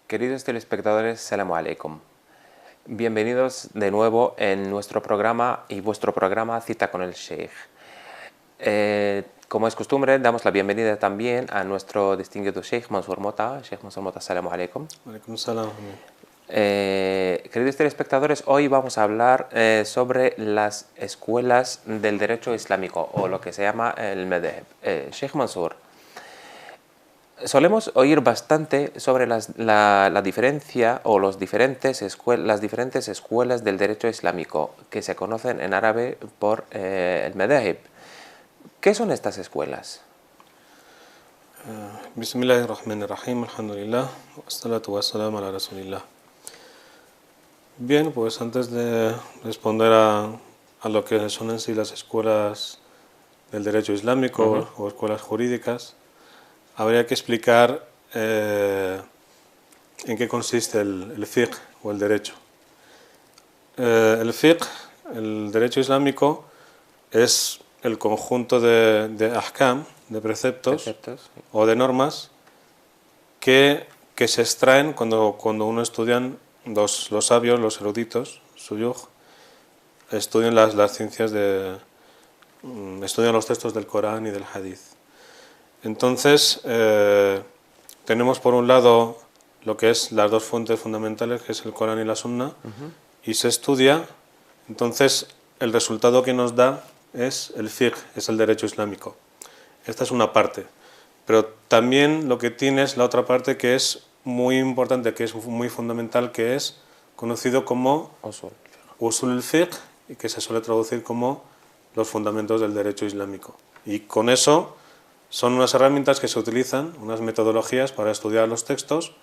Queridos telespectadores, Salamu Alaikum. Bienvenidos de nuevo en nuestro programa y vuestro programa Cita con el Sheikh. Como es costumbre, damos la bienvenida también a nuestro distinguido Sheikh Mansour Mota. Sheikh Mansour Mota, Salamu Alaikum. Alaikum salam. Queridos telespectadores, hoy vamos a hablar sobre las escuelas del derecho islámico o lo que se llama el Madhhab. Sheikh Mansour, solemos oír bastante sobre la diferencia o las diferentes escuelas del derecho islámico que se conocen en árabe por el Madhhab. ¿Qué son estas escuelas? Bismillahirrahmanirrahim, alhamdulillah, wassalatu wassalamu ala rasulillah. Bien, pues antes de responder a lo que son en sí las escuelas del derecho islámico o escuelas jurídicas, habría que explicar en qué consiste el fiqh o el derecho. El fiqh, el derecho islámico, es el conjunto de ahkam, de preceptos o de normas que se extraen cuando uno estudian, los sabios, los eruditos, suyuj, estudian las ciencias estudian los textos del Corán y del Hadith. Entonces, tenemos por un lado lo que es las dos fuentes fundamentales, que es el Corán y la Sunna, y se estudia, entonces el resultado que nos da es el fiqh, es el derecho islámico. Esta es una parte, pero también lo que tiene es la otra parte que es muy importante, que es muy fundamental, que es conocido como usul al-fiqh, y que se suele traducir como los fundamentos del derecho islámico. Y con eso son unas herramientas que se utilizan, unas metodologías para estudiar los textos,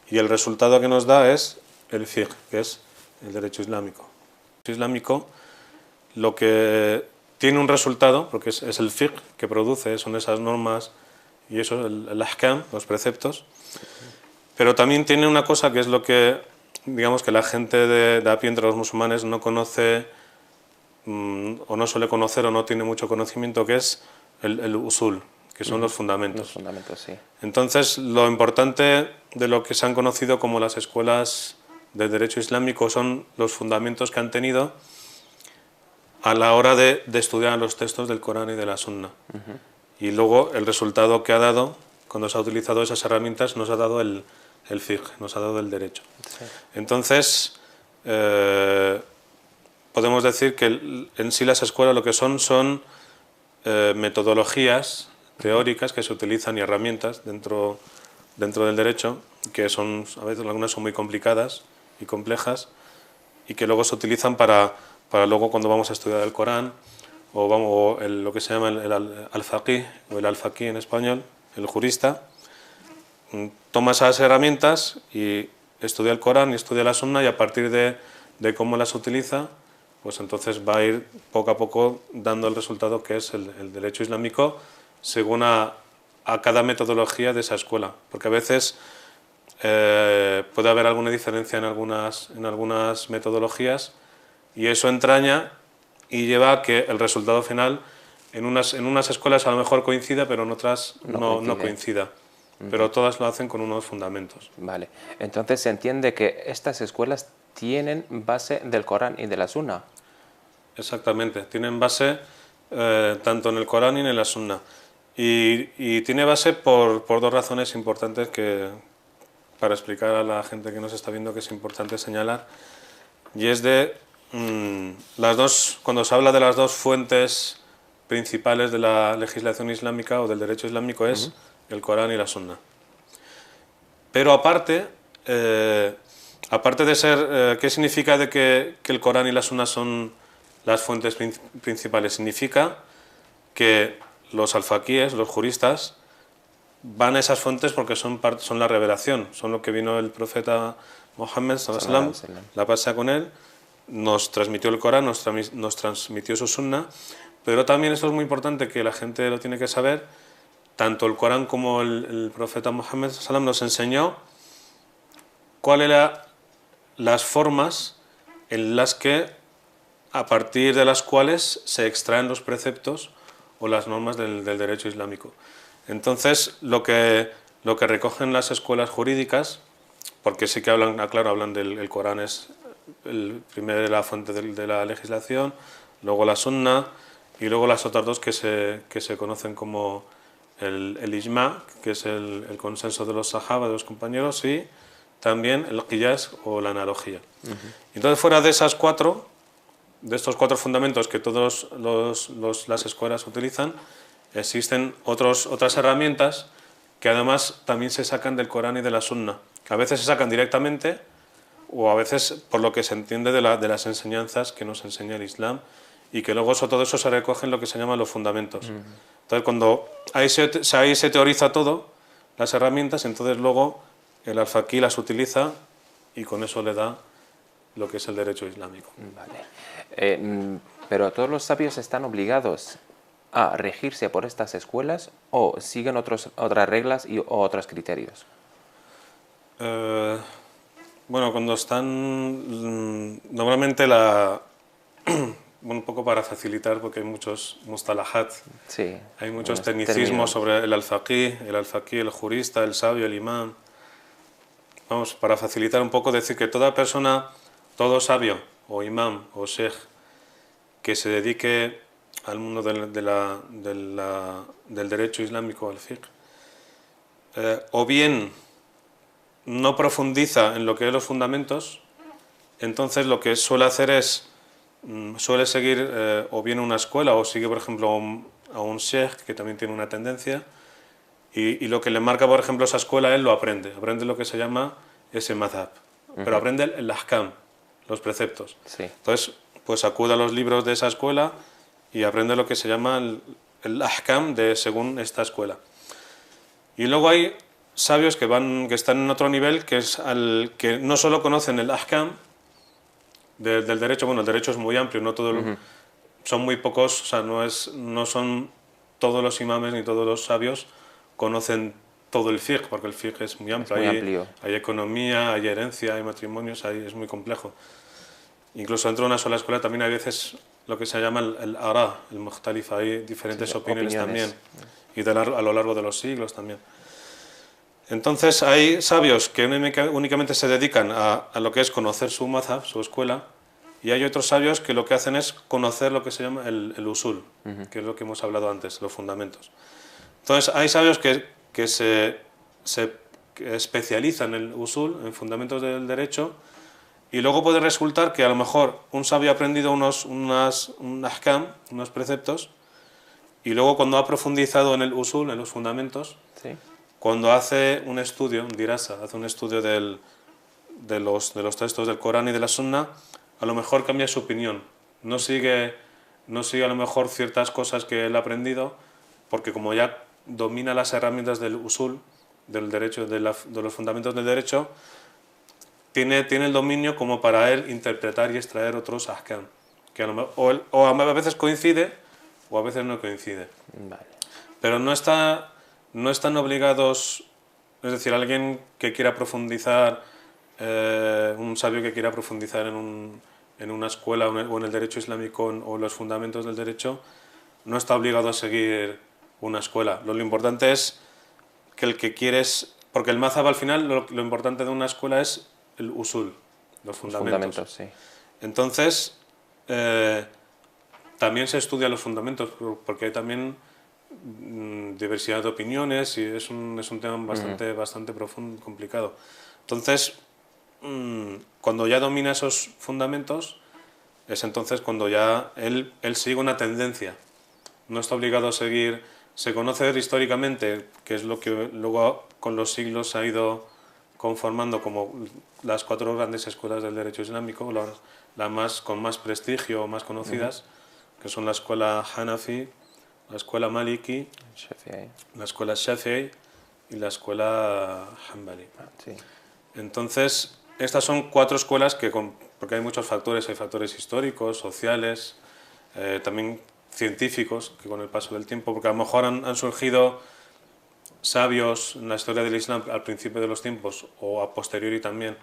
y el resultado que nos da es el fiqh, que es el derecho islámico. El derecho islámico lo que tiene un resultado, porque es el fiqh que produce, son esas normas y eso, el ahkam, los preceptos, pero también tiene una cosa que es lo que, digamos, que la gente de a pie entre los musulmanes no conoce o no suele conocer o no tiene mucho conocimiento, que es el usul, que son los fundamentos. Los fundamentos, sí. Entonces, lo importante de lo que se han conocido como las escuelas de derecho islámico son los fundamentos que han tenido a la hora de estudiar los textos del Corán y de la Sunna. Y luego el resultado que ha dado, cuando se ha utilizado esas herramientas, nos ha dado el fiqh, nos ha dado el derecho. Sí. Entonces, podemos decir que en sí las escuelas lo que son metodologías teóricas que se utilizan y herramientas dentro del derecho, que son, a veces algunas son muy complicadas y complejas, y que luego se utilizan para luego cuando vamos a estudiar el Corán o lo que se llama el al-faqih o el al-faqih en español, el jurista, toma esas herramientas y estudia el Corán y estudia la Sunna, y a partir de cómo las utiliza, pues entonces va a ir poco a poco dando el resultado que es el derecho islámico según a cada metodología de esa escuela, porque a veces puede haber alguna diferencia en algunas metodologías, y eso entraña y lleva a que el resultado final en unas escuelas a lo mejor coincida, pero en otras no coincida. Pero todas lo hacen con unos fundamentos. Vale, entonces se entiende que estas escuelas tienen base del Corán y de la Sunna. Exactamente, tienen base tanto en el Corán y en la Sunna. Y tiene base por dos razones importantes para explicar a la gente que nos está viendo que es importante señalar. Y es cuando se habla de las dos fuentes principales de la legislación islámica o del derecho islámico, es el Corán y la Sunna. Pero aparte de ser, ¿qué significa de que el Corán y la Sunna son las fuentes principales? Significa que los alfaquíes, los juristas, van a esas fuentes porque son la revelación, son lo que vino el profeta Mohammed sallallahu alaihi wasallam, la paz sea con él, nos transmitió el Corán, nos transmitió su Sunna, pero también esto es muy importante, que la gente lo tiene que saber, tanto el Corán como el profeta Mohammed sallallahu alaihi wasallam nos enseñó cuáles eran las formas en las que, a partir de las cuales se extraen los preceptos o las normas del derecho islámico. Entonces, lo que recogen las escuelas jurídicas, porque sí que hablan, claro, hablan del el Corán es primero la fuente de la legislación, luego la Sunna y luego las otras dos que se conocen como el Ijma, que es el consenso de los Sahaba, de los compañeros, y también el Qiyas o la analogía. Entonces, fuera de esas cuatro, de estos cuatro fundamentos que todas las escuelas utilizan, existen otras herramientas que además también se sacan del Corán y de la Sunna, que a veces se sacan directamente o a veces por lo que se entiende de las enseñanzas que nos enseña el Islam, y que luego todo eso se recoge en lo que se llaman los fundamentos. Entonces, cuando ahí se teoriza todo, las herramientas, entonces luego el al-Faqih las utiliza y con eso le da lo que es el derecho islámico. Vale. Pero todos los sabios están obligados a regirse por estas escuelas o siguen otras reglas o otros criterios. Bueno, cuando están... Normalmente un poco para facilitar, porque hay muchos mustalahat, Sí, hay muchos tecnicismos sobre el al-Faqih, el jurista, el sabio, el imán. Vamos, para facilitar un poco, decir que toda persona, todo sabio, o imán, o sheikh, que se dedique al mundo del derecho islámico, al fiqh, o bien no profundiza en lo que es los fundamentos, entonces lo que suele hacer es, suele seguir o bien una escuela o sigue, por ejemplo, a un sheikh que también tiene una tendencia, y lo que le marca, por ejemplo, esa escuela, él lo aprende lo que se llama ese madhab, pero aprende el ahkam, los preceptos. Sí. Entonces, pues acude a los libros de esa escuela y aprende lo que se llama el ahkam según esta escuela. Y luego hay sabios que están en otro nivel, que es que no solo conocen el ahkam del derecho. Bueno, el derecho es muy amplio, no son muy pocos, o sea, no son todos los imames ni todos los sabios conocen todo el fiqh, porque el fiqh es muy amplio. Hay economía, hay herencia, hay matrimonios, es muy complejo. Incluso dentro de una sola escuela también hay veces lo que se llama el ara, el mukhtalif, hay diferentes opiniones también, y a lo largo de los siglos también. Entonces hay sabios que únicamente se dedican a lo que es conocer su mazhab, su escuela, y hay otros sabios que lo que hacen es conocer lo que se llama el usul, que es lo que hemos hablado antes, los fundamentos. Entonces hay sabios que se especializan en el usul, en fundamentos del derecho, y luego puede resultar que a lo mejor un sabio ha aprendido un ahkam, unos preceptos, y luego cuando ha profundizado en el usul, en los fundamentos, ¿Sí? Cuando hace un estudio, un dirasa, hace un estudio de los textos del Corán y de la Sunna, a lo mejor cambia su opinión. No sigue a lo mejor ciertas cosas que él ha aprendido, porque como ya domina las herramientas del usul, del derecho, de los fundamentos del derecho, tiene el dominio como para él interpretar y extraer otros ahkam, que a veces coincide o a veces no coincide. Vale. Pero no están obligados, es decir, alguien que quiera profundizar, un sabio que quiera profundizar en una escuela o en el derecho islámico o los fundamentos del derecho, no está obligado a seguir una escuela. Lo importante es que el que quieres, porque el mazhab al final, lo importante de una escuela es el usul, los fundamentos. Sí. Entonces, también se estudia los fundamentos, porque hay también diversidad de opiniones y es un tema bastante profundo, complicado. Entonces, cuando ya domina esos fundamentos, es entonces cuando ya él sigue una tendencia. No está obligado a seguir. Se conoce históricamente, que es lo que luego con los siglos se ha ido conformando como las cuatro grandes escuelas del derecho islámico, con más prestigio, más conocidas, que son la escuela Hanafi, la escuela Maliki, la escuela Shafi'i y la escuela Hanbali. Sí. Entonces, estas son cuatro escuelas porque hay muchos factores, hay factores históricos, sociales, también científicos, que con el paso del tiempo, porque a lo mejor han surgido sabios en la historia del Islam al principio de los tiempos o a posteriori también,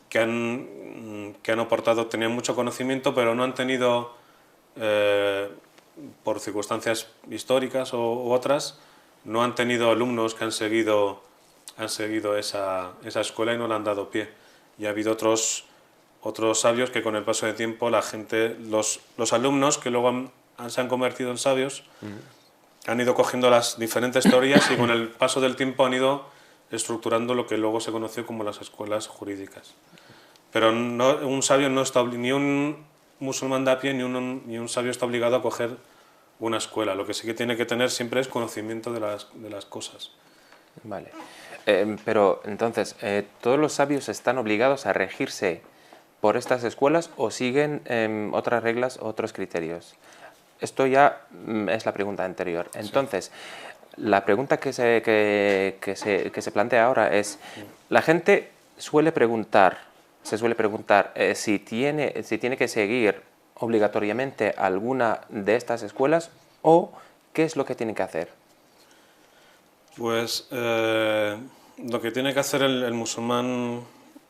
que han aportado, tenían mucho conocimiento, pero no han tenido, por circunstancias históricas u otras, no han tenido alumnos que han seguido han seguido esa escuela y no le han dado pie. Y ha habido otros sabios que con el paso del tiempo la gente, los alumnos que luego se han convertido en sabios, han ido cogiendo las diferentes teorías y con el paso del tiempo han ido estructurando lo que luego se conoció como las escuelas jurídicas. Pero no, un sabio no está, ni un musulmán de a pie ni un sabio está obligado a coger una escuela. Lo que sí que tiene que tener siempre es conocimiento de las cosas. Vale. Pero entonces, ¿todos los sabios están obligados a regirse por estas escuelas o siguen otras reglas, otros criterios? Esto ya es la pregunta anterior. Entonces, la pregunta que se plantea ahora es, la gente se suele preguntar si tiene que seguir obligatoriamente alguna de estas escuelas o qué es lo que tiene que hacer. Pues lo que tiene que hacer el musulmán,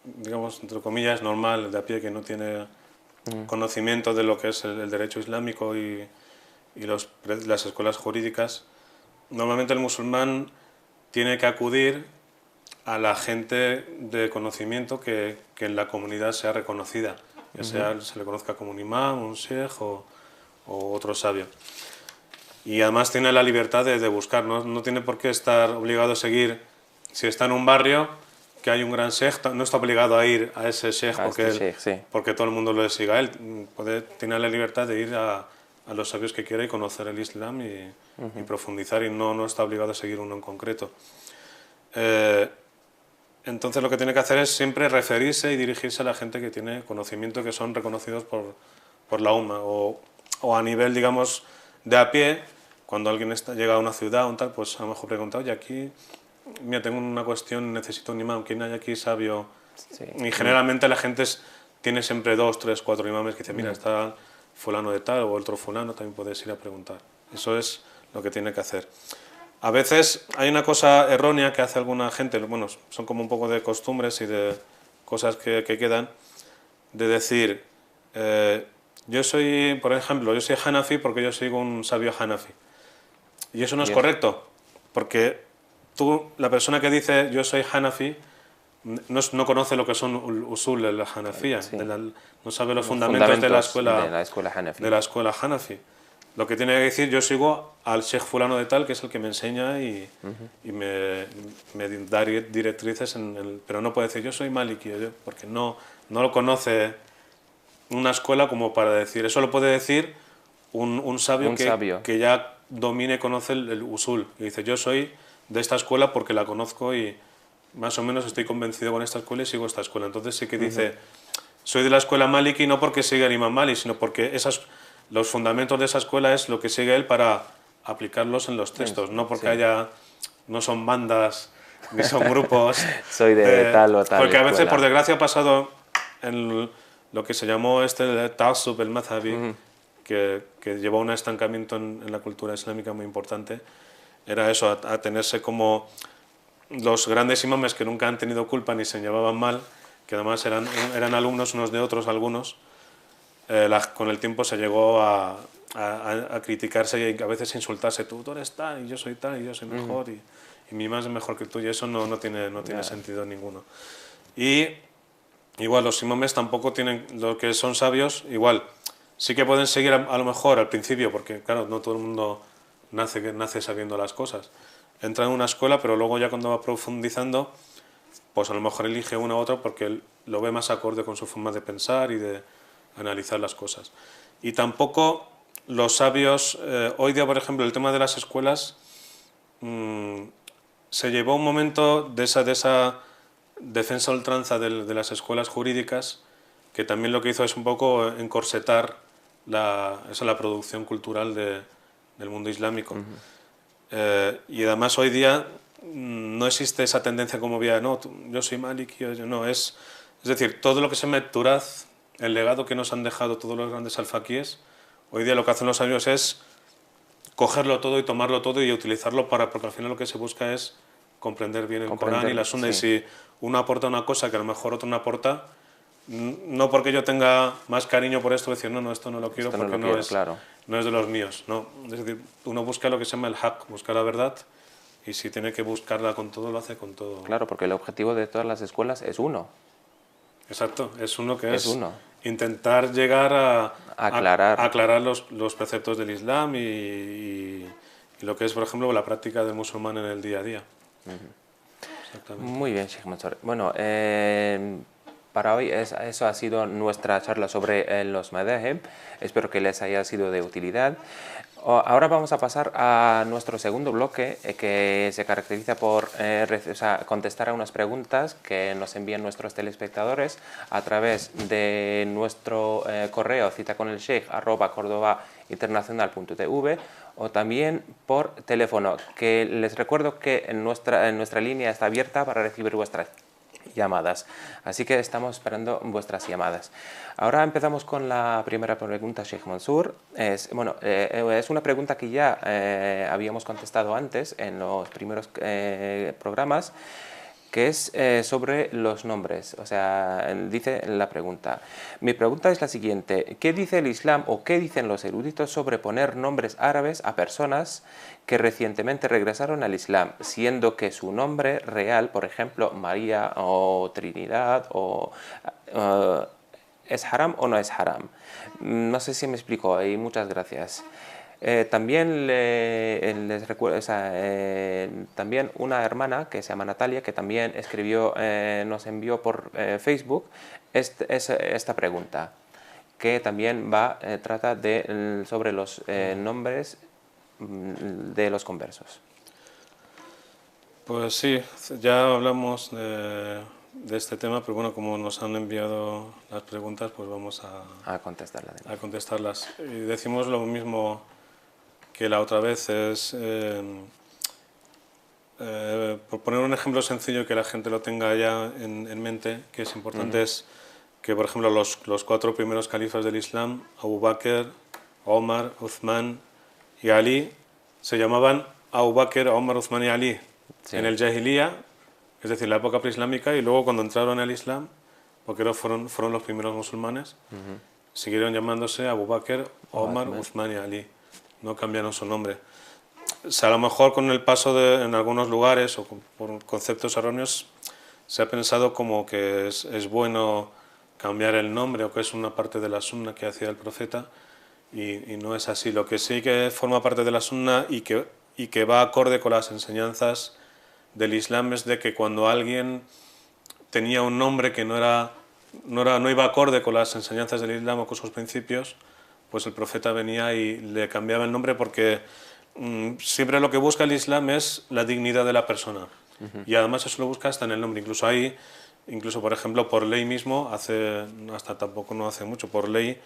digamos, entre comillas, normal, de a pie, que no tiene conocimiento de lo que es el derecho islámico y las escuelas jurídicas, normalmente el musulmán tiene que acudir a la gente de conocimiento que en la comunidad sea reconocida, ya sea se le conozca como un imán, un sheikh o otro sabio. Y además tiene la libertad de buscar, no tiene por qué estar obligado a seguir, si está en un barrio que hay un gran sheikh, no está obligado a ir a ese sheikh porque todo el mundo lo siga a él, tiene la libertad de ir a los sabios que quiera y conocer el Islam y profundizar, y no está obligado a seguir uno en concreto. Entonces lo que tiene que hacer es siempre referirse y dirigirse a la gente que tiene conocimiento, que son reconocidos por la UMA, o a nivel, digamos, de a pie, cuando alguien llega a una ciudad o tal, pues a lo mejor pregunta, oye, aquí, mira, tengo una cuestión, necesito un imán, ¿quién hay aquí sabio? Sí. Y generalmente la gente tiene siempre 2, 3, 4 imames que dicen, mira, está fulano de tal o otro fulano, también puedes ir a preguntar. Eso es lo que tiene que hacer. A veces hay una cosa errónea que hace alguna gente, bueno, son como un poco de costumbres y de cosas que quedan, de decir, yo soy, por ejemplo, yo soy Hanafi porque yo sigo un sabio Hanafi. Y eso no es correcto, porque la persona que dice yo soy Hanafi, no conoce lo que son usul de la Hanafía, no sabe los fundamentos de la escuela Hanafi. Lo que tiene que decir, yo sigo al sheikh fulano de tal, que es el que me enseña y me da directrices, pero no puede decir yo soy maliki, porque no lo conoce una escuela como para decir. Eso lo puede decir un sabio que ya domine y conoce el usul. Y dice, yo soy de esta escuela porque la conozco y más o menos estoy convencido con esta escuela y sigo esta escuela. Entonces sí que dice, soy de la escuela maliki no porque siga el imam Malik, sino porque los fundamentos de esa escuela es lo que sigue él para aplicarlos en los textos, no porque no son bandas ni son grupos. Soy de tal o tal porque a veces, escuela. por desgracia, ha pasado en lo que se llamó el ta'assub, el madhabi, que llevó a un estancamiento en la cultura islámica muy importante. Era eso, a tenerse como los grandes imames que nunca han tenido culpa ni se llevaban mal, que además eran alumnos unos de otros algunos. Con el tiempo se llegó a criticarse y a veces insultarse, tú eres tal y yo soy tal y yo soy mejor y mi imán es mejor que tú, y eso no tiene sentido ninguno. Y igual los imames tampoco tienen, lo que son sabios, igual sí que pueden seguir a lo mejor al principio, porque claro, no todo el mundo nace sabiendo las cosas. Entra en una escuela, pero luego ya cuando va profundizando, pues a lo mejor elige una u otra porque lo ve más acorde con su forma de pensar y de analizar las cosas. Y tampoco los sabios, hoy día por ejemplo el tema de las escuelas, se llevó un momento de esa defensa a ultranza de las escuelas jurídicas, que también lo que hizo es un poco encorsetar la producción cultural del mundo islámico. Y además hoy día no existe esa tendencia como había, no, yo soy maliki, no, es decir, todo lo que se llama Turaz, el legado que nos han dejado todos los grandes alfaquíes, hoy día lo que hacen los sabios es cogerlo todo y tomarlo todo y utilizarlo porque al final lo que se busca es comprender bien el Corán y la Sunna. Sí. Y si uno aporta una cosa que a lo mejor otro no aporta, no porque yo tenga más cariño por esto, decir, no, esto no lo quiero porque no es de los míos. No. Es decir, uno busca lo que se llama el haq, busca la verdad, y si tiene que buscarla con todo, lo hace con todo. Claro, porque el objetivo de todas las escuelas es uno. Exacto, es uno que Es es uno. intentar llegar a Aclarar. aclarar los preceptos del Islam y lo que es, por ejemplo, la práctica del musulmán en el día a día. Exactamente. Muy bien, Sheikh Mansour. Bueno, para hoy eso ha sido nuestra charla sobre los madhahib. Espero que les haya sido de utilidad. Ahora vamos a pasar a nuestro segundo bloque, que se caracteriza por contestar a unas preguntas que nos envían nuestros telespectadores a través de nuestro correo citaconelsheikh@cordobainternacional.tv o también por teléfono, que les recuerdo que en nuestra línea está abierta para recibir vuestras llamadas, así que estamos esperando vuestras llamadas. Ahora empezamos con la primera pregunta, Sheikh Mansour. Es una pregunta que ya habíamos contestado antes en los primeros programas, que es sobre los nombres. O sea, dice la pregunta. Mi pregunta es la siguiente: ¿qué dice el Islam o qué dicen los eruditos sobre poner nombres árabes a personas que recientemente regresaron al Islam, siendo que su nombre real, por ejemplo, María o Trinidad, ¿es haram o no es haram? No sé si me explico y muchas gracias. También les recuerdo, también una hermana que se llama Natalia, que también nos envió por Facebook esta pregunta, que también trata sobre los nombres de los conversos. Pues sí, ya hablamos de este tema, pero bueno, como nos han enviado las preguntas, pues vamos a contestarlas. Y decimos lo mismo que la otra vez, por poner un ejemplo sencillo que la gente lo tenga ya en mente, que es importante, es que, por ejemplo, los 4 primeros califas del Islam, Abu Bakr, Omar, Uthman y Ali, se llamaban Abu Bakr, Omar, Uthman y Ali en el Jahiliya, es decir, la época preislámica, y luego cuando entraron al Islam, porque fueron los primeros musulmanes, siguieron llamándose Abu Bakr, Omar, Uthman y Ali. No cambiaron su nombre. O sea, a lo mejor con el paso en algunos lugares o por conceptos erróneos se ha pensado como que es bueno cambiar el nombre o que es una parte de la sunna que hacía el profeta, y no es así. Lo que sí que forma parte de la sunna y que va acorde con las enseñanzas del Islam es de que cuando alguien tenía un nombre que no iba acorde con las enseñanzas del Islam o con sus principios, pues el profeta venía y le cambiaba el nombre, porque siempre lo que busca el Islam es la dignidad de la persona. Y además eso lo busca hasta en el nombre. Incluso por ejemplo, por ley mismo, hasta tampoco no hace mucho, por ley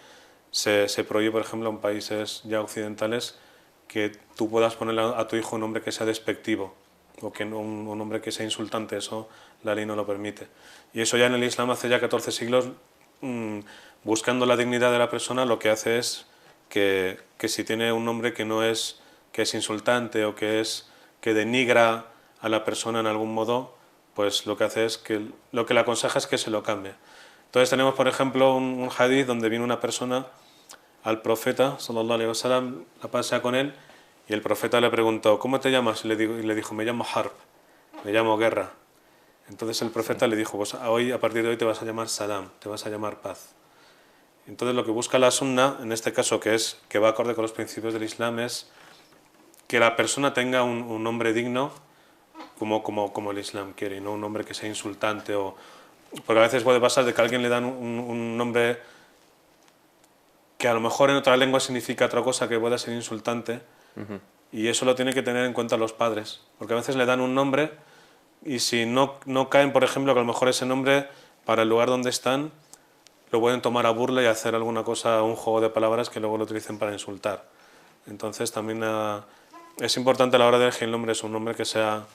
se prohíbe, por ejemplo, en países ya occidentales, que tú puedas ponerle a tu hijo un nombre que sea despectivo o que un nombre que sea insultante. Eso la ley no lo permite. Y eso ya en el Islam hace ya 14 siglos, buscando la dignidad de la persona, lo que hace es que si tiene un nombre que es insultante o que denigra a la persona en algún modo, pues lo que hace es lo que le aconseja es que se lo cambie. Entonces tenemos, por ejemplo, un hadith donde vino una persona al profeta, sallallahu alaihi wasallam, la paz sea con él, y el profeta le preguntó: ¿cómo te llamas? Y le dijo: me llamo Harb, me llamo Guerra. Entonces el profeta le dijo: pues a partir de hoy te vas a llamar Salam, te vas a llamar paz. Entonces lo que busca la sunna, en este caso, que va acorde con los principios del Islam, es que la persona tenga un nombre digno como el Islam quiere, y no un nombre que sea insultante. Porque a veces puede pasar de que a alguien le dan un nombre que a lo mejor en otra lengua significa otra cosa, que pueda ser insultante, y eso lo tienen que tener en cuenta los padres, porque a veces le dan un nombre y si no caen, por ejemplo, que a lo mejor ese nombre para el lugar donde están lo pueden tomar a burla y hacer alguna cosa, un juego de palabras que luego lo utilicen para insultar. Entonces también es importante a la hora de elegir el nombre, es un nombre que sea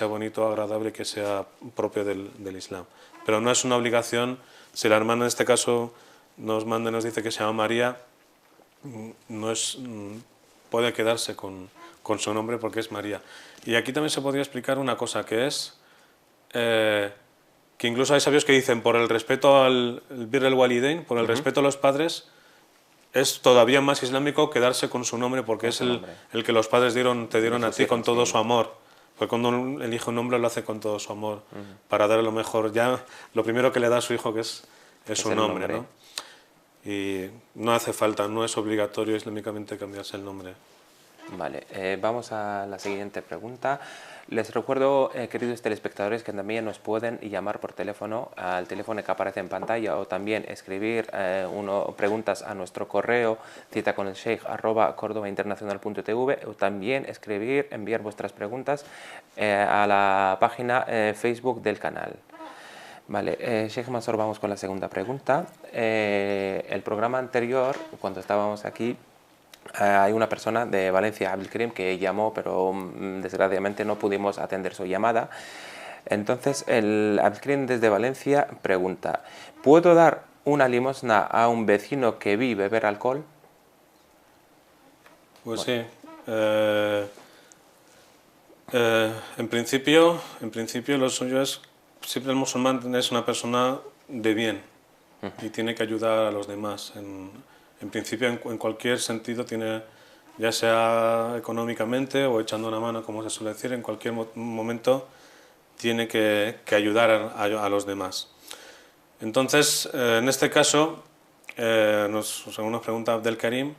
bonito, agradable, que sea propio del Islam. Pero no es una obligación. Si la hermana en este caso nos manda y nos dice que se llama María, puede quedarse con su nombre porque es María. Y aquí también se podría explicar una cosa, que es que incluso hay sabios que dicen, por el respeto al birr el-walidain, por el respeto a los padres, es todavía más islámico quedarse con su nombre, porque es el que los padres te dieron a ti con todo su amor. Porque cuando uno elige un nombre lo hace con todo su amor, para darle lo mejor. Ya lo primero que le da a su hijo que es su nombre, ¿no? Y no hace falta, no es obligatorio islámicamente cambiarse el nombre. Vale, vamos a la siguiente pregunta. Les recuerdo, queridos telespectadores, que también nos pueden llamar por teléfono al teléfono que aparece en pantalla o también escribir preguntas a nuestro correo citaconelsheikh@cordobainternacional.tv o también enviar vuestras preguntas a la página Facebook del canal. Vale, Sheikh Mansour, vamos con la segunda pregunta. El programa anterior, cuando estábamos aquí, hay una persona de Valencia, Abdelkrim, que llamó, pero desgraciadamente no pudimos atender su llamada. Entonces, el Abdelkrim desde Valencia pregunta: ¿puedo dar una limosna a un vecino que vi beber alcohol? Pues bueno, sí. En principio lo suyo es, siempre el musulmán es una persona de bien y tiene que ayudar a los demás. En principio, en cualquier sentido, tiene, ya sea económicamente o echando una mano, como se suele decir, en cualquier momento tiene que ayudar a los demás. Entonces, en este caso, según nos pregunta Abdelkarim,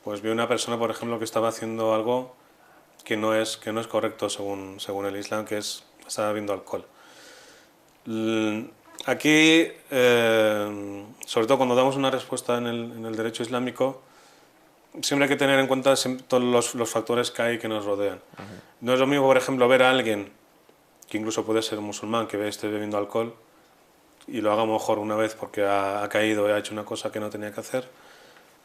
pues vi una persona, por ejemplo, que estaba haciendo algo que no es correcto según el Islam, que estaba bebiendo alcohol. Aquí, sobre todo cuando damos una respuesta en el derecho islámico, siempre hay que tener en cuenta todos los factores que hay que nos rodean. No es lo mismo, por ejemplo, ver a alguien que incluso puede ser musulmán, que esté bebiendo alcohol y lo haga mejor una vez porque ha caído y ha hecho una cosa que no tenía que hacer,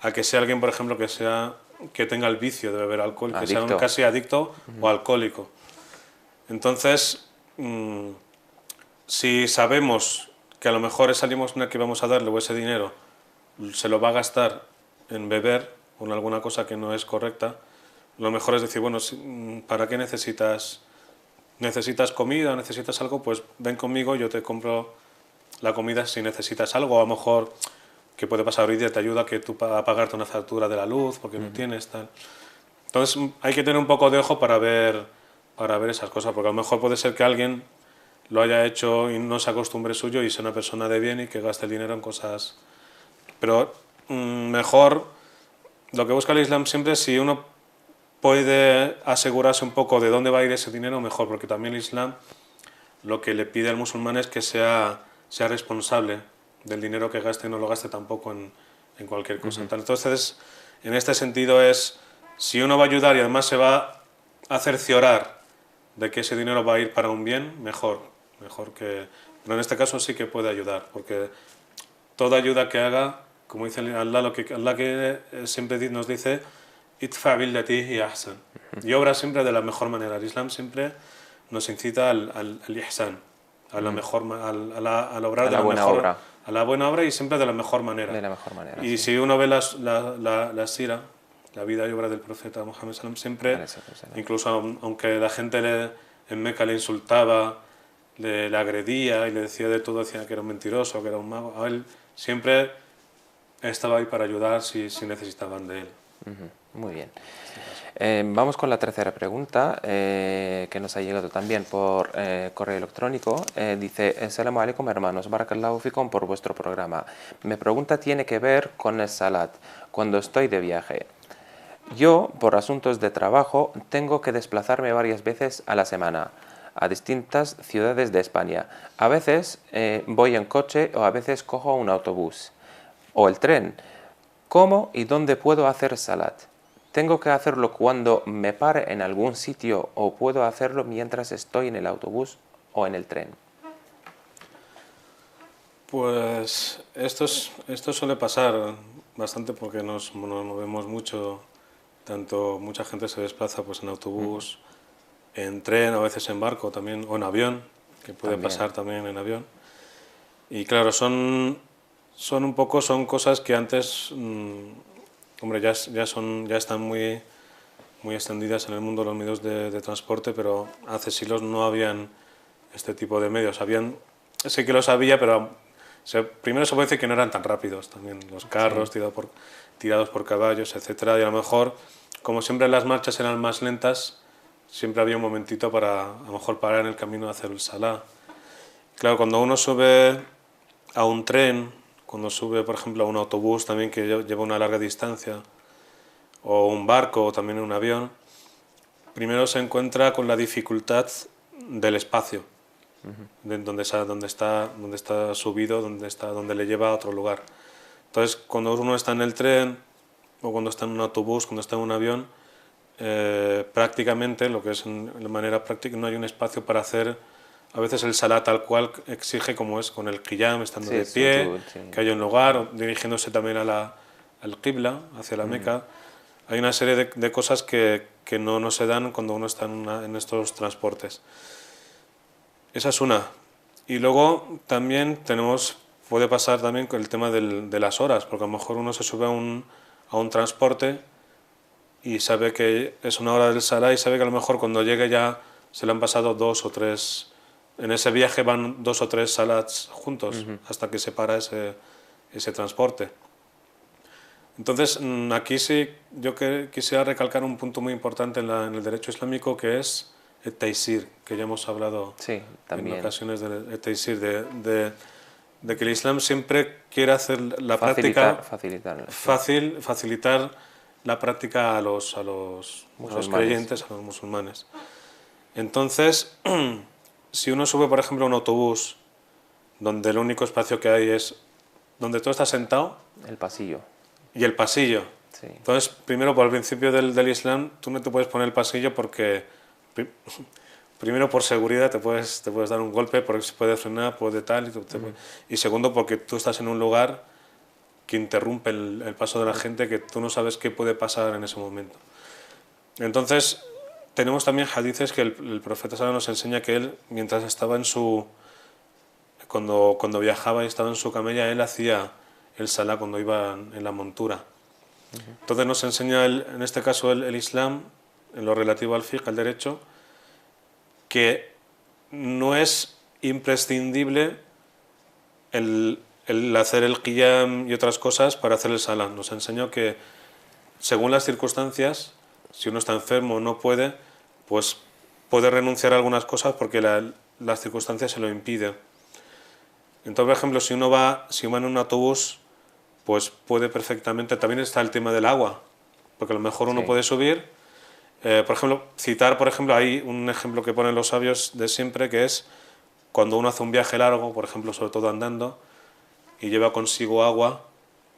a que sea alguien, por ejemplo, que tenga el vicio de beber alcohol, que sea casi adicto o alcohólico. Entonces, si sabemos que a lo mejor esa limosna que vamos a darle o ese dinero se lo va a gastar en beber o en alguna cosa que no es correcta, lo mejor es decir, bueno, ¿para qué necesitas comida o necesitas algo? Pues ven conmigo, yo te compro la comida si necesitas algo. A lo mejor, que puede pasar hoy día, te ayuda a pagarte una factura de la luz porque no tienes tal. Entonces hay que tener un poco de ojo para ver esas cosas, porque a lo mejor puede ser que alguien lo haya hecho y no se acostumbre suyo y sea una persona de bien y que gaste el dinero en cosas. Pero mejor, lo que busca el Islam siempre es, si uno puede asegurarse un poco de dónde va a ir ese dinero, mejor, porque también el Islam lo que le pide al musulmán es que sea responsable del dinero que gaste y no lo gaste tampoco en cualquier cosa. Entonces, en este sentido es, si uno va a ayudar y además se va a cerciorar de que ese dinero va a ir para un bien, mejor que... Pero en este caso sí que puede ayudar, porque toda ayuda que haga, como dice Allah, que siempre nos dice, idfa billati hiya ahsan, y obra siempre de la mejor manera. El Islam siempre nos incita al ihsan, a la mejor, al obrar de la buena mejor obra. A la buena obra y siempre de la mejor manera. De la mejor manera, y sí. si uno ve la sira, la vida y obra del profeta Muhammad sallam, siempre, incluso aunque la gente en Meca le insultaba, le agredía y le decía de todo, decía que era un mentiroso, que era un mago, a él siempre estaba ahí para ayudar si necesitaban de él. Muy bien. Vamos con la tercera pregunta, que nos ha llegado también por correo electrónico. Dice: Assalamu alaikum, hermanos, barakallahu fikum por vuestro programa. Mi pregunta tiene que ver con el salat cuando estoy de viaje. Yo, por asuntos de trabajo, tengo que desplazarme varias veces a la semana a distintas ciudades de España. A veces voy en coche o a veces cojo un autobús o el tren. ¿Cómo y dónde puedo hacer salat? ¿Tengo que hacerlo cuando me pare en algún sitio o puedo hacerlo mientras estoy en el autobús o en el tren? Pues esto suele pasar bastante porque nos movemos mucho, mucha gente se desplaza pues en autobús, en tren, a veces en barco también, o en avión, que puede pasar también en avión. Y claro, son cosas que antes, hombre, ya están muy extendidas en el mundo los medios de transporte, pero hace siglos no habían este tipo de medios. Sí que los había, pero primero se puede decir que no eran tan rápidos también, los carros tirados por caballos, etcétera, y a lo mejor, como siempre las marchas eran más lentas, siempre había un momentito para a lo mejor parar en el camino a hacer el salá. Claro, cuando uno sube a un tren, cuando sube, por ejemplo, a un autobús también que lleva una larga distancia, o un barco, o también un avión, primero se encuentra con la dificultad del espacio, donde está subido, donde le lleva a otro lugar. Entonces, cuando uno está en el tren, o cuando está en un autobús, cuando está en un avión, prácticamente, lo que es de manera práctica, no hay un espacio para hacer a veces el salá tal cual exige, como es con el qiyam, estando de pie, que haya un lugar, o dirigiéndose también al qibla, hacia la Meca. Hay una serie de cosas que no se dan cuando uno está en estos transportes. Esa es una. Y luego también puede pasar también con el tema de las horas, porque a lo mejor uno se sube a un transporte y sabe que es una hora del salá y sabe que a lo mejor cuando llegue ya se le han pasado 2 o 3, en ese viaje van 2 o 3 salats juntos hasta que se para ese transporte. Entonces, aquí sí yo quisiera recalcar un punto muy importante en el derecho islámico, que es el taysir, que ya hemos hablado en ocasiones del taysir, de que el Islam siempre quiere hacer la práctica facilitar la práctica a los creyentes, a los musulmanes. Entonces, si uno sube, por ejemplo, a un autobús donde el único espacio que hay es donde tú estás sentado, el pasillo. Y el pasillo. Sí. Entonces, primero, por el principio del Islam, tú no te puedes poner el pasillo porque, primero, por seguridad te puedes dar un golpe, porque se puede frenar, puede tal, y segundo, porque tú estás en un lugar que interrumpe el paso de la gente, que tú no sabes qué puede pasar en ese momento. Entonces, tenemos también hadices que el profeta Sallallahu nos enseña que él, mientras estaba cuando viajaba y estaba en su camella, él hacía el salá cuando iba en la montura. Entonces nos enseña en este caso el Islam, en lo relativo al fiqh, al derecho, que no es imprescindible el hacer el qiyam y otras cosas para hacer el salá. Nos enseñó que según las circunstancias, si uno está enfermo o no puede, pues puede renunciar a algunas cosas porque las circunstancias se lo impiden. Entonces, por ejemplo, si uno va en un autobús, pues puede perfectamente. También está el tema del agua, porque a lo mejor uno puede subir. Por ejemplo, hay un ejemplo que ponen los sabios de siempre, que es cuando uno hace un viaje largo, por ejemplo, sobre todo andando, y lleva consigo agua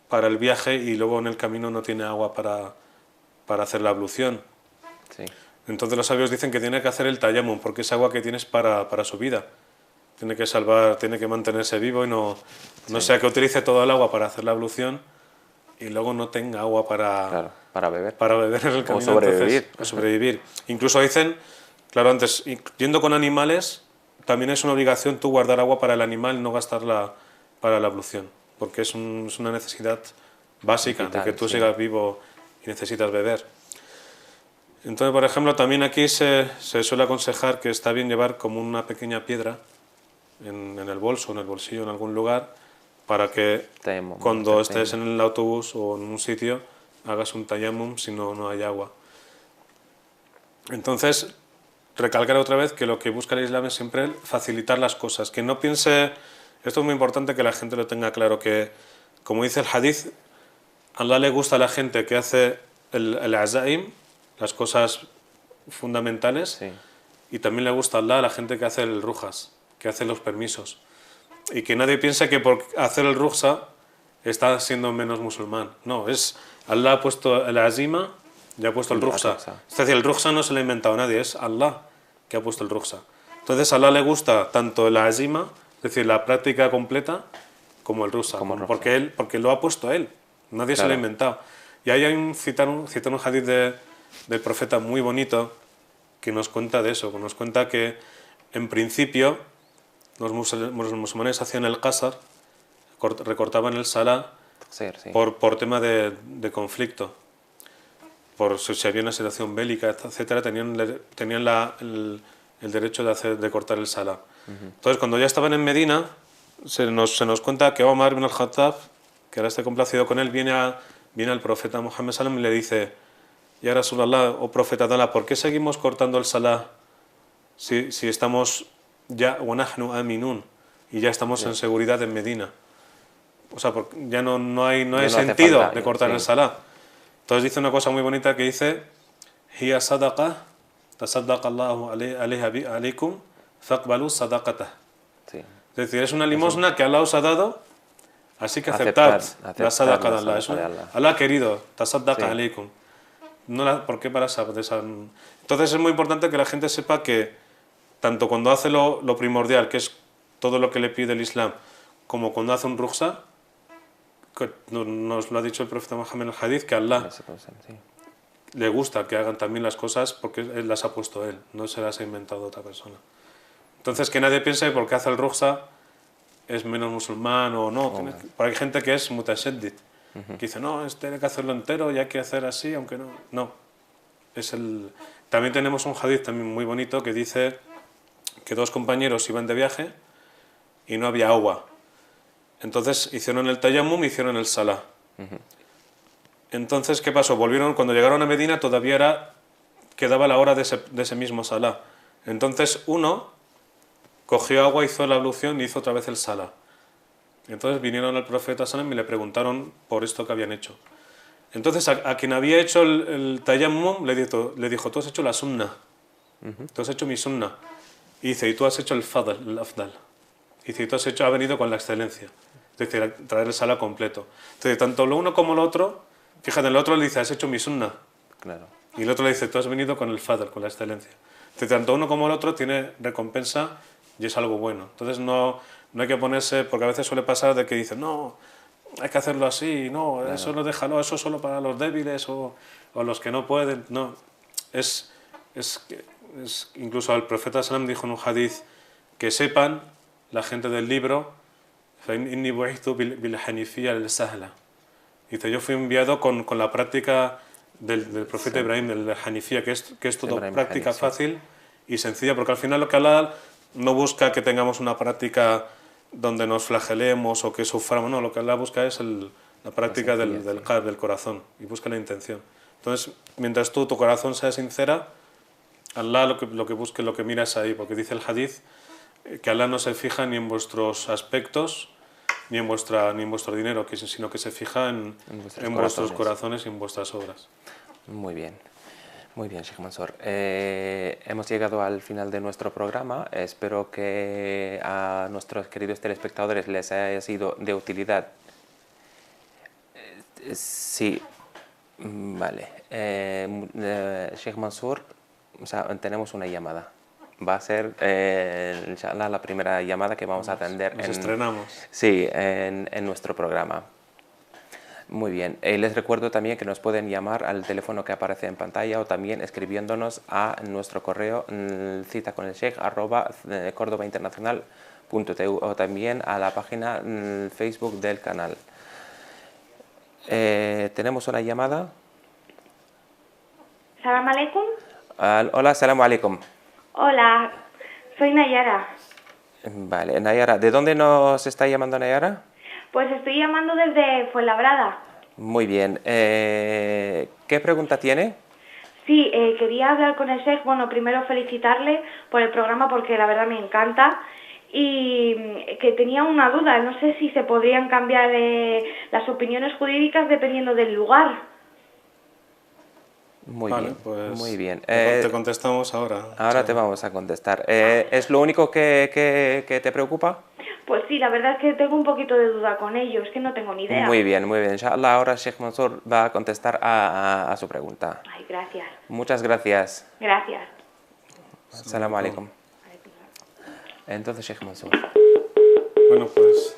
para el viaje y luego en el camino no tiene agua para hacer la ablución. Sí. Entonces los sabios dicen que tiene que hacer el tayammum, porque es agua que tienes para su vida. Tiene que tiene que mantenerse vivo y no sea que utilice todo el agua para hacer la ablución y luego no tenga agua para beber en el camino. O sobrevivir. Incluso dicen, claro, antes, yendo con animales, también es una obligación tú guardar agua para el animal, no gastarla para la ablución, porque es una necesidad básica, vital, de que tú sigas vivo y necesitas beber. Entonces, por ejemplo, también aquí se suele aconsejar que está bien llevar como una pequeña piedra en el bolso, en el bolsillo, en algún lugar, para que cuando estés en el autobús o en un sitio hagas un tayammum si no hay agua. Entonces, recalcar otra vez que lo que busca el Islam es siempre facilitar las cosas, que no piense, esto es muy importante que la gente lo tenga claro, que como dice el hadith, a Allah le gusta a la gente que hace el azaim, las cosas fundamentales, y también le gusta a Allah a la gente que hace el rujas, que hace los permisos. Y que nadie piense que por hacer el rukhsa está siendo menos musulmán. No, Allah ha puesto el azima y ha puesto el rukhsa. Es decir, el rukhsa no se lo ha inventado nadie, es Allah que ha puesto el rukhsa. Entonces a Allah le gusta tanto el azima, es decir, la práctica completa, como el rukhsa, porque lo ha puesto él. Nadie se lo ha inventado. Y ahí hay citar un hadith del profeta muy bonito que nos cuenta de eso, que nos cuenta que en principio los musulmanes hacían el qasar, recortaban el salá por tema de conflicto, por si había una situación bélica, etcétera, tenían el derecho de cortar el salá. Entonces, cuando ya estaban en Medina, se nos cuenta que Omar ibn al-Khattab, que ahora está complacido con él, viene al profeta Muhammad sallam y le dice: Ya Rasulallah, o profeta de Allah, ¿por qué seguimos cortando el salah si estamos ya, وَنَحْنُ آمِنُونَ, y ya estamos en seguridad en Medina? O sea, ya no hay Ya no hace sentido falta, de cortar el sí, salah. Entonces dice una cosa muy bonita que dice: هي صدقة تصدق الله عليها عليكم فاقبلوا صدقته. sí. Es decir, es una Es un- limosna que Allah os ha dado, así que aceptad aceptar, la aceptar sadaqa la de Allah. sadaqa de Allah. Allah ha querido, tasaddaqa Sí, alaykum. No ¿por qué para Entonces es muy importante que la gente sepa que tanto cuando hace lo primordial, que es todo lo que le pide el Islam, como cuando hace un rukhsa, que nos lo ha dicho el profeta Muhammad en el hadith, que a Allah sí. le gusta que hagan también las cosas porque él las ha puesto él, no se las ha inventado otra persona. Entonces que nadie piense que porque hace el rukhsa es menos musulmán o no. Porque hay gente que es mutashaddid, que dice, no, tiene que hacerlo entero y hay que hacer así, aunque no. No. También tenemos un hadith también muy bonito que dice que dos compañeros iban de viaje y no había agua. Entonces hicieron el tayammum y hicieron el salah. Entonces, ¿qué pasó? Cuando llegaron a Medina todavía quedaba la hora de ese mismo salah. Entonces uno cogió agua, hizo la ablución y hizo otra vez el salah. Entonces vinieron al profeta Sallam y le preguntaron por esto que habían hecho. Entonces a quien había hecho el tayammum le dijo, tú has hecho la sunna, tú has hecho mi sunna. Y dice, y tú has hecho el fadl, el afdal. Y dice, y tú has venido con la excelencia. Es decir, traer el salah completo. Entonces, tanto lo uno como lo otro, fíjate, el otro le dice, has hecho mi sunna. Claro. Y el otro le dice, tú has venido con el fadl, con la excelencia. Entonces, tanto uno como el otro tiene recompensa y es algo bueno. Entonces no hay que ponerse, porque a veces suele pasar de que dicen, no, hay que hacerlo así, no, Claro. eso no déjalo, eso es solo para los débiles o los que no pueden. No, incluso el profeta Sallam dijo en un hadith que sepan la gente del libro, inni bu'ithtu bil hanifiyya al sahla. Dice, yo fui enviado con la práctica del profeta Ibrahim, del Hanifía, que es todo Ibrahim práctica Hanif, sí. fácil y sencilla, porque al final lo que Allah no busca que tengamos una práctica donde nos flagelemos o que suframos, no, lo que Allah busca es la práctica del qalb, del corazón, y busca la intención. Entonces, mientras tu corazón sea sincera, Allah lo que busque, lo que mira es ahí, porque dice el hadith que Allah no se fija ni en vuestros aspectos ni en vuestro dinero, sino que se fija en vuestros corazones y en vuestras obras. Muy bien, Sheikh Mansour. Hemos llegado al final de nuestro programa. Espero que a nuestros queridos telespectadores les haya sido de utilidad. Sí, vale. Sheikh Mansour, o sea, tenemos una llamada. Va a ser, inshallah, la primera llamada que vamos a atender. Nos estrenamos. Sí, en nuestro programa. Muy bien. Les recuerdo también que nos pueden llamar al teléfono que aparece en pantalla o también escribiéndonos a nuestro correo citaconelsheikh@cordobainternacional.tu o también a la página Facebook del canal. Tenemos una llamada. Salam alaikum. Hola, salam alaikum. Hola, soy Nayara. Vale, Nayara, ¿de dónde nos está llamando Nayara? Pues estoy llamando desde Fuenlabrada. Muy bien. ¿Qué pregunta tiene? Sí, quería hablar con el Sheikh. Bueno, primero felicitarle por el programa porque la verdad me encanta. Y que tenía una duda, no sé si se podrían cambiar las opiniones jurídicas dependiendo del lugar. Muy vale, bien, pues muy bien. Te contestamos ahora. Ahora te vamos a contestar. ¿Es lo único que te preocupa? Pues sí, la verdad es que tengo un poquito de duda con ello, es que no tengo ni idea. Muy bien, muy bien. Inshallah, ahora Sheikh Mansour va a contestar a su pregunta. Ay, gracias. Muchas gracias. Gracias. Assalamu alaikum. Entonces, Sheikh Mansour. Bueno, pues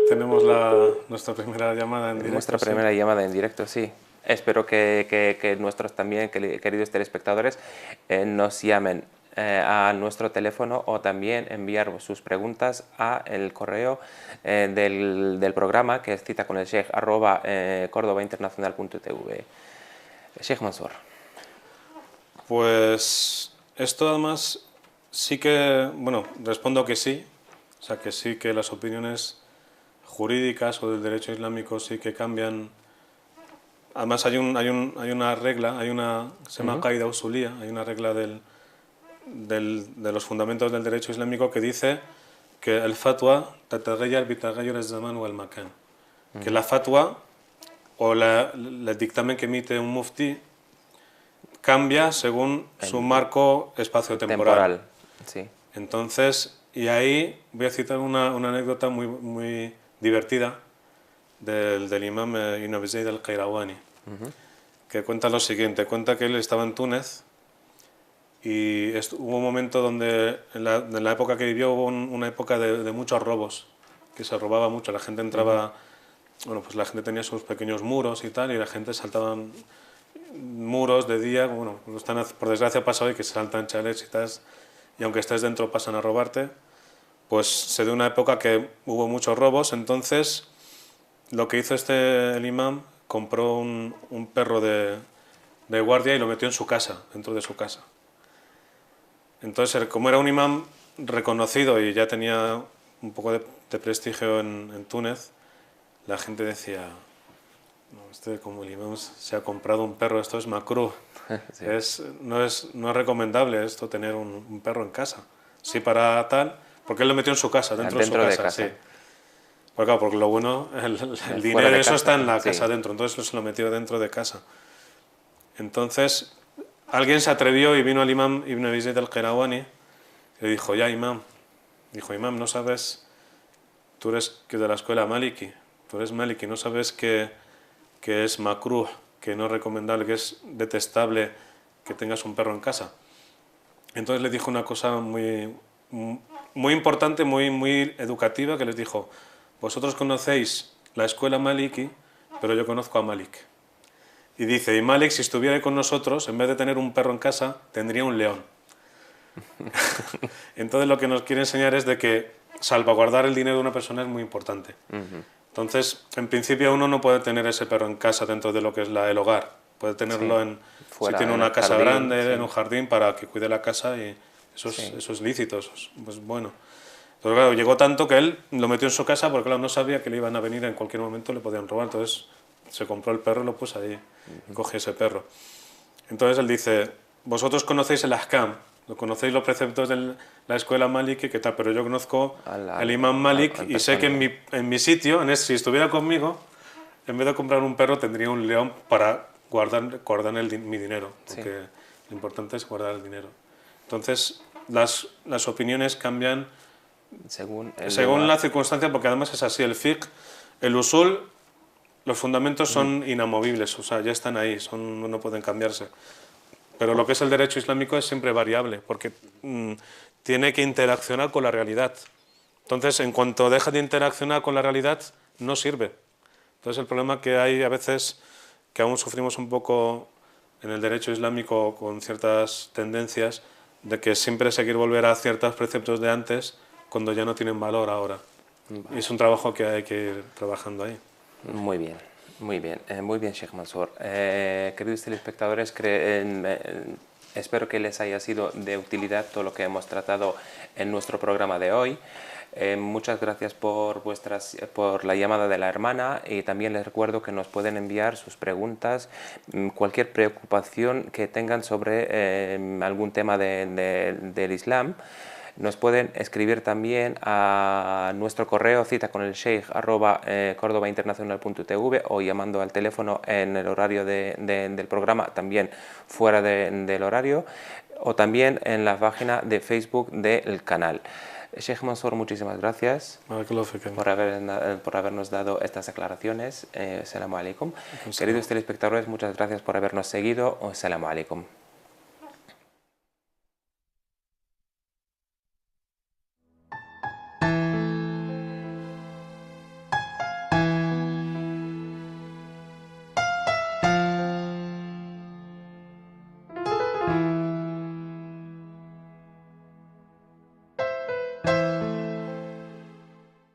tenemos nuestra primera llamada en directo. Nuestra primera llamada en directo, sí. Espero que nuestros también queridos telespectadores nos llamen a nuestro teléfono o también enviar sus preguntas a el correo del programa, que es citaconelsheikh@cordobainternacional.tv. Sheikh Mansour. Pues esto además sí que, bueno, respondo que sí, o sea que sí que las opiniones jurídicas o del derecho islámico sí que cambian además hay una regla, se llama Qaida Usulía, hay una regla de los fundamentos del derecho islámico que dice que el fatwa tataghayyar bitaghayyur az-zaman wal makan, que la fatwa o el dictamen que emite un mufti cambia según su marco espacio-temporal. Sí. Entonces, y ahí voy a citar una anécdota muy divertida del imam Ibn Abi Zayd al-Qayrawani, que cuenta lo siguiente. Cuenta que él estaba en Túnez y hubo un momento donde, en la época que vivió, hubo una época de muchos robos, que se robaba mucho. La gente entraba, bueno, pues la gente tenía sus pequeños muros y tal, y la gente saltaba muros de día, bueno, por desgracia pasa hoy que se saltan chalets y tal, y aunque estés dentro pasan a robarte. Pues se dio una época que hubo muchos robos, entonces lo que hizo el imam, compró un perro de guardia y lo metió en su casa, dentro de su casa. Entonces, como era un imam reconocido y ya tenía un poco de prestigio en Túnez, la gente decía, no, como el imam se ha comprado un perro, esto es makruh. Sí. No es recomendable esto, tener un perro en casa. Sí, para tal, porque él lo metió en su casa, dentro de su casa. Sí. Porque, claro, porque lo bueno, el dinero de eso está en la casa dentro, entonces se lo metió dentro de casa. Entonces, alguien se atrevió y vino al imam Ibn Abi Zayd al-Qayrawani y le dijo, ya imam, no sabes, tú eres de la escuela Maliki, tú eres Maliki, no sabes que es makruh, que no es recomendable, que es detestable que tengas un perro en casa. Entonces le dijo una cosa muy importante, muy educativa, que les dijo, vosotros conocéis la escuela Maliki, pero yo conozco a Malik. Y dice, y Malik, si estuviera con nosotros, en vez de tener un perro en casa, tendría un león. Entonces lo que nos quiere enseñar es de que salvaguardar el dinero de una persona es muy importante. Entonces, en principio uno no puede tener ese perro en casa dentro de lo que es el hogar. Puede tenerlo si tiene una casa grande, en un jardín, para que cuide la casa, y eso es lícito, pues bueno. Pero claro, llegó tanto que él lo metió en su casa porque claro, no sabía que le iban a venir en cualquier momento, le podían robar. Entonces se compró el perro y lo puso ahí, cogió ese perro. Entonces él dice, vosotros conocéis el ahkam, conocéis los preceptos de la escuela Maliki, ¿qué tal? Pero yo conozco el imam Malik y sé que en mi sitio, si estuviera conmigo, en vez de comprar un perro tendría un león para guardar mi dinero, porque lo importante es guardar el dinero. Entonces las opiniones cambian según la circunstancia, porque además es así, el fiqh, el usul, los fundamentos son inamovibles, o sea, ya están ahí, no pueden cambiarse. Pero lo que es el derecho islámico es siempre variable, porque tiene que interaccionar con la realidad. Entonces, en cuanto deja de interaccionar con la realidad, no sirve. Entonces, el problema que hay a veces, que aún sufrimos un poco en el derecho islámico con ciertas tendencias, de que siempre seguir volver a ciertos preceptos de antes, cuando ya no tienen valor ahora. Y es un trabajo que hay que ir trabajando ahí. Muy bien. Muy bien, Sheikh Mansour. Queridos telespectadores, espero que les haya sido de utilidad todo lo que hemos tratado en nuestro programa de hoy. Muchas gracias por la llamada de la hermana, y también les recuerdo que nos pueden enviar sus preguntas, cualquier preocupación que tengan sobre algún tema del Islam. Nos pueden escribir también a nuestro correo cita@cordobainternacional.tv o llamando al teléfono en el horario del programa, también fuera del horario, o también en la página de Facebook del canal. Sheikh Mansour, muchísimas gracias por habernos dado estas aclaraciones. Assalamu alaikum. Queridos telespectadores, muchas gracias por habernos seguido. Assalamu alaikum.